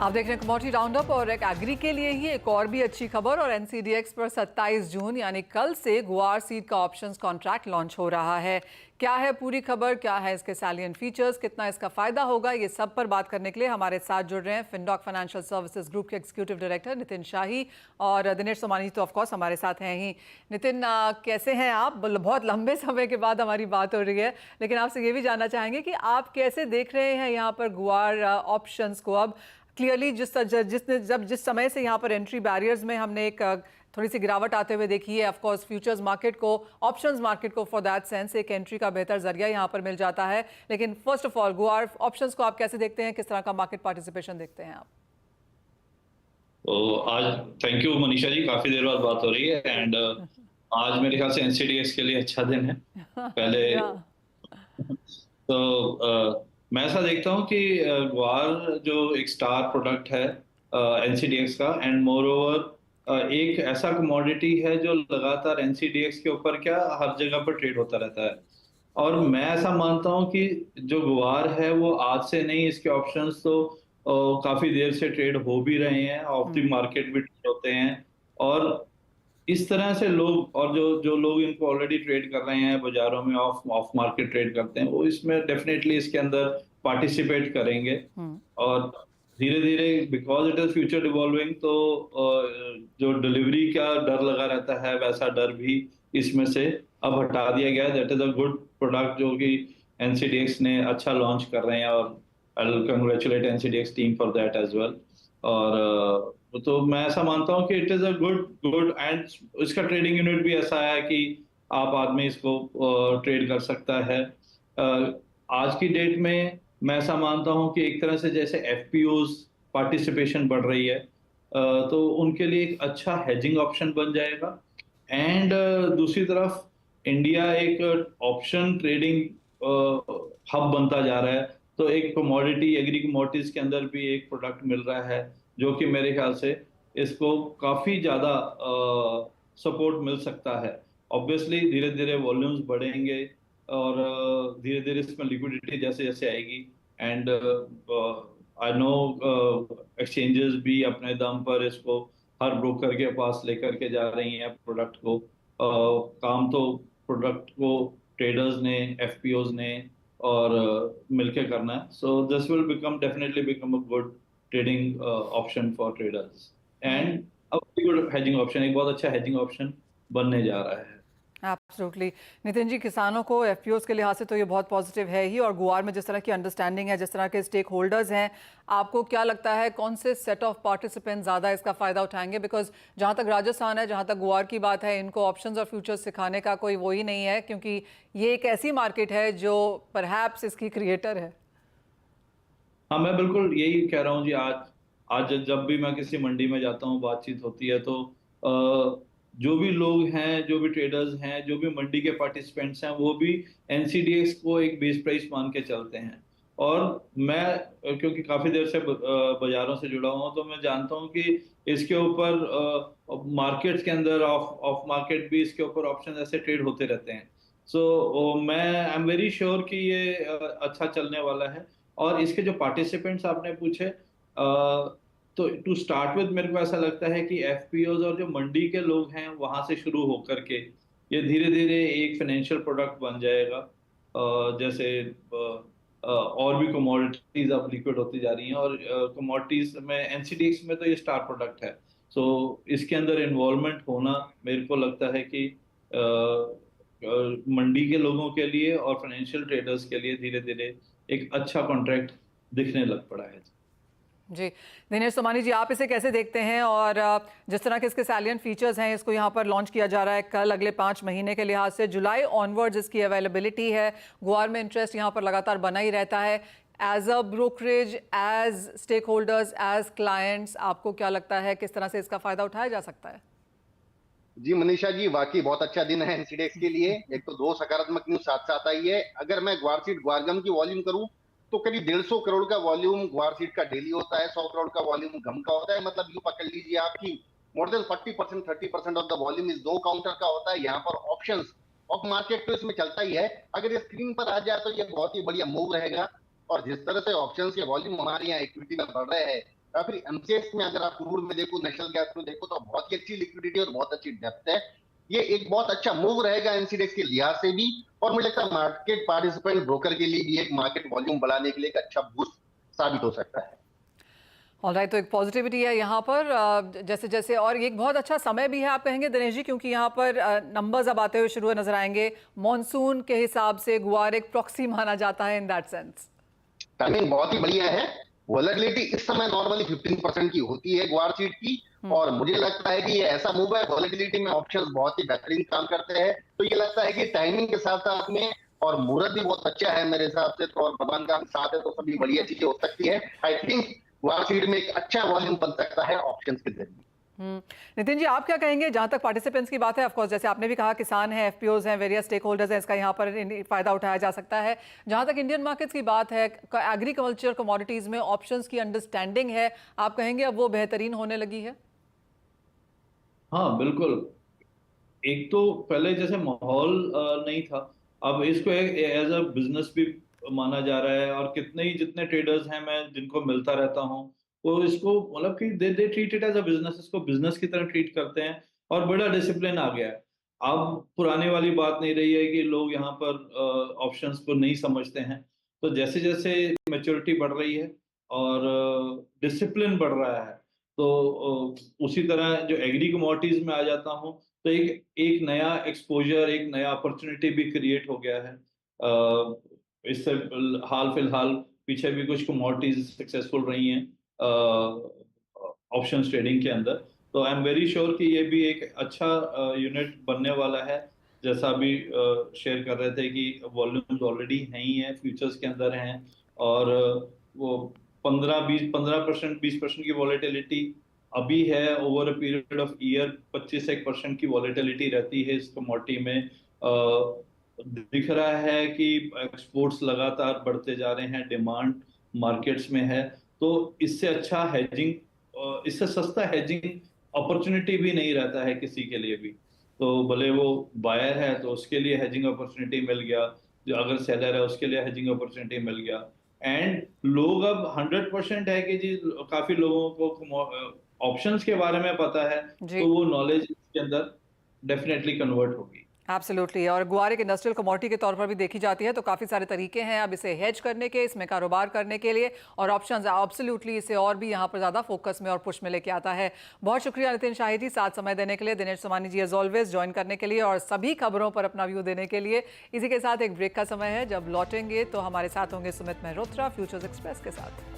आप देख रहे हैं कमोडिटी राउंडअप और एक एग्री के लिए ही एक और भी अच्छी खबर। और एनसीडीएक्स पर 27 जून यानी कल से गुआर सीड का ऑप्शंस कॉन्ट्रैक्ट लॉन्च हो रहा है। क्या है पूरी खबर, क्या है इसके सैलिएंट फीचर्स, कितना इसका फायदा होगा, ये सब पर बात करने के लिए हमारे साथ जुड़ रहे हैं फिनडॉक फाइनेंशियल सर्विसेज ग्रुप के एग्जीक्यूटिव डायरेक्टर नितिन शाही और दिनेश सोमानी तो ऑफकोर्स हमारे साथ हैं ही। नितिन, कैसे हैं आप? बहुत लंबे समय के बाद हमारी बात हो रही है, लेकिन आपसे ये भी जानना चाहेंगे कि आप कैसे देख रहे हैं यहाँ पर गुआर ऑप्शंस को। अब क्लियरली जिस समय से यहाँ पर एंट्री बैरियर्स में हमने एक थोड़ी सी गिरावट आते हुए देखी है, ऑफ कोर्स फ्यूचर्स मार्केट को, ऑप्शंस मार्केट को फॉर दैट सेंस एक एंट्री का बेहतर जरिया यहाँ पर मिल जाता है। लेकिन फर्स्ट ऑफ ऑल गुआर ऑप्शंस को आप कैसे देखते हैं, किस तरह का मार्केट पार्टिसिपेशन देखते हैं आप? तो आज थैंक यू मनीषा जी, काफी देर बाद बात हो रही है एंड आज मेरे ख्याल से एनसीडीएक्स के लिए अच्छा दिन है। पहले तो मैं ऐसा देखता हूँ कि गुआर जो एक स्टार प्रोडक्ट है एनसीडीएक्स का, एंड मोर ओवर एक ऐसा कमोडिटी है जो लगातार एनसीडीएक्स के ऊपर क्या हर जगह पर ट्रेड होता रहता है। और मैं ऐसा मानता हूँ कि जो गुआर है वो आज से नहीं, इसके ऑप्शंस तो काफी देर से ट्रेड हो भी रहे हैं, ऑफ द मार्केट भी ट्रेड होते हैं। और इस तरह से लोग, और जो जो लोग इनको ऑलरेडी ट्रेड कर रहे हैं बाजारों में, ऑफ ऑफ मार्केट ट्रेड करते हैं, वो इसमें डेफिनेटली इसके अंदर पार्टिसिपेट करेंगे। और धीरे धीरे because it is future evolving, तो जो डिलीवरी का डर लगा रहता है वैसा डर भी इसमें से अब हटा दिया गया है। That is a good product जो कि एनसीडीएक्स ने अच्छा लॉन्च कर रहे हैं, और I will congratulate NCDEX team for that as well. और तो मैं ऐसा मानता हूं कि it is a good good and इसका ट्रेडिंग यूनिट भी ऐसा है कि आप आदमी इसको ट्रेड कर सकता है। आज की डेट में मैं ऐसा मानता हूं कि एक तरह से जैसे एफपीओज पार्टिसिपेशन बढ़ रही है, तो उनके लिए एक अच्छा हेजिंग ऑप्शन बन जाएगा। एंड दूसरी तरफ इंडिया एक ऑप्शन ट्रेडिंग हब बनता जा रहा है, तो एक कमोडिटी एग्री कमोडिटीज के अंदर भी एक प्रोडक्ट मिल रहा है जो कि मेरे ख्याल से इसको काफी ज्यादा सपोर्ट मिल सकता है। ऑब्वियसली धीरे धीरे वॉल्यूम्स बढ़ेंगे और धीरे धीरे इसमें लिक्विडिटी जैसे जैसे आएगी। एंड आई नो एक्सचेंजेस भी अपने दम पर इसको हर ब्रोकर के पास लेकर के जा रही हैं प्रोडक्ट को। काम तो प्रोडक्ट को ट्रेडर्स ने, एफपीओज ने और मिलके करना है। So this will become definitely become a good trading option for traders and a good hedging option, एक बहुत अच्छा हेजिंग ऑप्शन बनने जा रहा है। एब्सोल्युटली। नितिन जी, किसानों को एफपीओज के लिहाज से तो ये बहुत पॉजिटिव है ही, और गुआर में जिस तरह की अंडरस्टैंडिंग है, जिस तरह के स्टेक होल्डर्स हैं, आपको क्या लगता है कौन से सेट ऑफ पार्टिसिपेंट ज़्यादा इसका फ़ायदा उठाएंगे? बिकॉज जहाँ तक राजस्थान है, जहाँ तक गुआर की बात है, इनको ऑप्शंस और फ्यूचर्स सिखाने का कोई वो ही नहीं है, क्योंकि ये एक ऐसी मार्केट है जो परहैप्स इसकी क्रिएटर है। हाँ, मैं बिल्कुल यही कह रहा हूँ जी। आज आज जब भी मैं किसी मंडी में जाता हूँ, बातचीत होती है, तो जो भी लोग हैं, जो भी ट्रेडर्स हैं, जो भी मंडी के पार्टिसिपेंट्स हैं, वो भी एनसीडीएक्स को एक बेस प्राइस मान के चलते हैं। और मैं क्योंकि काफी देर से बाजारों से जुड़ा हुआ हूँ, तो मैं जानता हूँ कि इसके ऊपर मार्केट्स के अंदर ऑफ ऑफ मार्केट भी इसके ऊपर ऑप्शन ऐसे ट्रेड होते रहते हैं। सो मैं आई एम वेरी श्योर कि ये अच्छा चलने वाला है। और इसके जो पार्टिसिपेंट्स आपने पूछे, तो टू स्टार्ट विद मेरे को ऐसा लगता है कि एफपीओज और जो मंडी के लोग हैं वहां से शुरू होकर के ये धीरे धीरे एक फाइनेंशियल प्रोडक्ट बन जाएगा। जैसे और भी कमोडिटीज अब लिक्विड होती जा रही हैं, और कमोडिटीज में एनसीडीएक्स में तो ये स्टार प्रोडक्ट है। सो इसके अंदर इन्वॉल्वमेंट होना मेरे को लगता है कि मंडी के लोगों के लिए और फाइनेंशियल ट्रेडर्स के लिए धीरे धीरे एक अच्छा कॉन्ट्रैक्ट दिखने लग पड़ा है। जी, दिनेश सोमानी जी, आप इसे कैसे देखते हैं? और जिस तरह के इसके सैलिएंट फीचर्स हैं, इसको यहाँ पर लॉन्च किया जा रहा है कल, अगले 5 महीने के लिहाज से जुलाई ऑनवर्ड्स इसकी अवेलेबिलिटी है। गुआर में इंटरेस्ट यहाँ पर लगातार बना ही रहता है। As a brokerage, as stakeholders, as clients, आपको क्या लगता है किस तरह से इसका फायदा उठाया जा सकता है? जी मनीषा जी, वाकई बहुत अच्छा दिन है एनसीडीएक्स के लिए। एक तो दो सकारात्मक न्यूज साथ साथ आई है। अगर मैं ग्वारसीड ग्वारगम की वॉल्यूम करूं तो करीब 150 करोड़ का वॉल्यूम ग्वारसीड का डेली होता है, 100 करोड़ का वॉल्यूम गम का होता है। मतलब यूं पकड़ लीजिए आपकी more than 40% 30% of the volume इस दो काउंटर का होता है। यहाँ पर ऑप्शंस ऑफ मार्केट तो इसमें चलता ही है। अगर ये स्क्रीन पर आ जाए तो ये बहुत ही बढ़िया मूव रहेगा। और जिस तरह से ऑप्शंस के वॉल्यूम हमारे यहाँ इक्विटी में बढ़ रहे हैं, या फिर एमसीएक्स में अगर आप क्रूड में देखो, नेशनल गैस में देखो, तो बहुत ही अच्छी लिक्विडिटी और बहुत अच्छी डेप्थ है। ये एक बहुत अच्छा मूव रहेगा एनसीडीएक्स के लिहाज से भी, और मुझे लगता है मार्केट पार्टिसिपेंट ब्रोकर के लिए भी एक मार्केट वॉल्यूम बढ़ाने के लिए एक अच्छा बूस्ट साबित हो सकता है। ऑलराइट, तो एक पॉजिटिविटी है यहाँ पर जैसे जैसे, और एक बहुत अच्छा समय भी है आप कहेंगे दिनेश जी, क्योंकि यहाँ पर नंबर्स अब आते हुए शुरू हुए नजर आएंगे। मॉनसून के हिसाब से गुआर एक प्रॉक्सी माना जाता है इन दैट सेंस। टाइमिंग बहुत ही बढ़िया है। वॉलेटिलिटी इस समय नॉर्मली 15% की होती है गुआर सीड की, और मुझे लगता है कि ये ऐसा मूव है, वॉलेटिलिटी में ऑप्शंस बहुत ही बेहतरीन काम करते हैं, तो ये लगता है कि टाइमिंग के साथ साथ में, और मुहूर्त भी बहुत अच्छा है मेरे हिसाब से, तो और भगवान का साथ है तो सभी बढ़िया चीजें हो सकती है। आई थिंक गुआर सीड में एक अच्छा वॉल्यूम बन सकता है ऑप्शंस के जरिए। नितिन जी, आप क्या कहेंगे जहां तक पार्टिसिपेंट्स की बात है? ऑफ कोर्स जैसे आपने भी कहा, किसान हैं, एफपीओज हैं, वेरियस स्टेक होल्डर्स हैं, इसका यहाँ पर फायदा उठाया जा सकता है। जहां तक इंडियन मार्केट्स की बात है, एग्रीकल्चर कमोडिटीज में ऑप्शंस की अंडरस्टैंडिंग है, आप कहेंगे अब वो बेहतरीन होने लगी है? हाँ बिल्कुल। एक तो पहले जैसे माहौल नहीं था, अब इसको एज अ बिजनेस भी माना जा रहा है, और कितने ही जितने ट्रेडर्स हैं मैं जिनको मिलता रहता हूँ, वो इसको मतलब कि they treat it as a business, इसको बिजनेस की तरह ट्रीट करते हैं, और बड़ा डिसिप्लिन आ गया है। अब पुराने वाली बात नहीं रही है कि लोग यहाँ पर ऑप्शंस को नहीं समझते हैं। तो जैसे जैसे मैच्योरिटी बढ़ रही है और डिसिप्लिन बढ़ रहा है, तो उसी तरह जो एग्री कमोडिटीज में आ जाता हूँ, तो एक एक नया एक्सपोजर, एक नया अपॉर्चुनिटी भी क्रिएट हो गया है। इससे हाल फिलहाल पीछे भी कुछ कमोडिटीज सक्सेसफुल रही हैं ऑप्शंस ट्रेडिंग के अंदर, तो आई एम वेरी श्योर कि ये भी एक अच्छा यूनिट बनने वाला है। जैसा अभी शेयर कर रहे थे कि वॉल्यूम्स ऑलरेडी हैं ही हैं, फ्यूचर्स के अंदर हैं, और वो 15% 20% की वॉलेटिलिटी अभी है। Over a period of year 25% की वॉलेटिलिटी रहती है इस कमोडिटी में। दिख रहा है कि एक्सपोर्ट्स लगातार बढ़ते जा रहे हैं, डिमांड मार्केट्स में है, तो इससे अच्छा हेजिंग, इससे सस्ता हेजिंग अपॉर्चुनिटी भी नहीं रहता है किसी के लिए भी। तो भले वो बायर है तो उसके लिए हेजिंग अपॉर्चुनिटी मिल गया, जो अगर सेलर है उसके लिए हेजिंग अपॉर्चुनिटी मिल गया, एंड लोग अब 100% है कि जी, काफी लोगों को ऑप्शंस के बारे में पता है, तो वो नॉलेज इसके अंदर डेफिनेटली कन्वर्ट होगी। एब्सोल्युटली, और गुआर एक इंडस्ट्रियल कमोडिटी के तौर पर भी देखी जाती है, तो काफ़ी सारे तरीके हैं अब इसे हेज करने के, इसमें कारोबार करने के लिए, और ऑप्शंस एब्सोल्युटली इसे और भी यहाँ पर ज़्यादा फोकस में और पुश में लेके आता है। बहुत शुक्रिया नितिन शाही जी, साथ समय देने के लिए, दिनेश सोमानी जी एज ऑलवेज ज्वाइन करने के लिए और सभी खबरों पर अपना व्यू देने के लिए। इसी के साथ एक ब्रेक का समय है, जब लौटेंगे तो हमारे साथ होंगे सुमित मेहरोत्रा फ्यूचर्स एक्सप्रेस के साथ।